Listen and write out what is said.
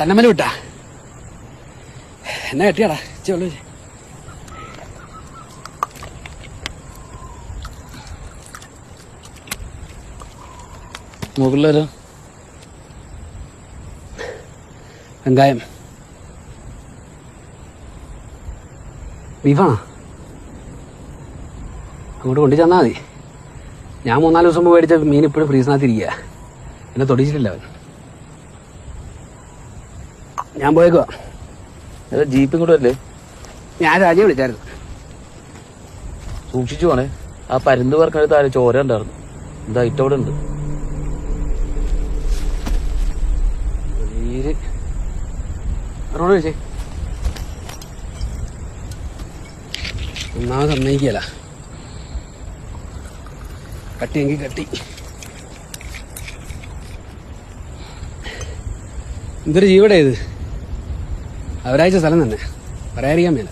തന്നമ്മല് വിട്ടാ എന്നെ കെട്ടിയാടാ ചെള്ളു മുകളിലോ വെങ്കായം ബീഫാണോ അങ്ങോട്ട് കൊണ്ടു ചെന്നാൽ മതി. ഞാൻ 3-4 ദിവസം മുമ്പ് മേടിച്ച മീൻ ഇപ്പോഴും ഫ്രീസിനകത്തിരിക്കുക. എന്നെ തൊടിച്ചിട്ടില്ല അവൻ. ഞാൻ പോയേക്കുവാ. ജീപ്പും കൂടെ അല്ലേ? ഞാൻ രാജയെ വിളിച്ചായിരുന്നു. സൂക്ഷിച്ചു പോണേ. ആ പരുന്ത് പറക്കടുത്ത് ആരും ചോര ഉണ്ടായിരുന്നു. എന്താ ഇറ്റവിടെ ഉണ്ട്. റോഡ് വെച്ചേ ഒന്നാമത് സമ്മതിക്കല. കട്ടിയെങ്കിൽ കട്ടി. എന്തൊരു ജീവടെ ഇത്. അവരാഴ്ച സ്ഥലം തന്നെ പറയാതിരിക്കാൻ മേല.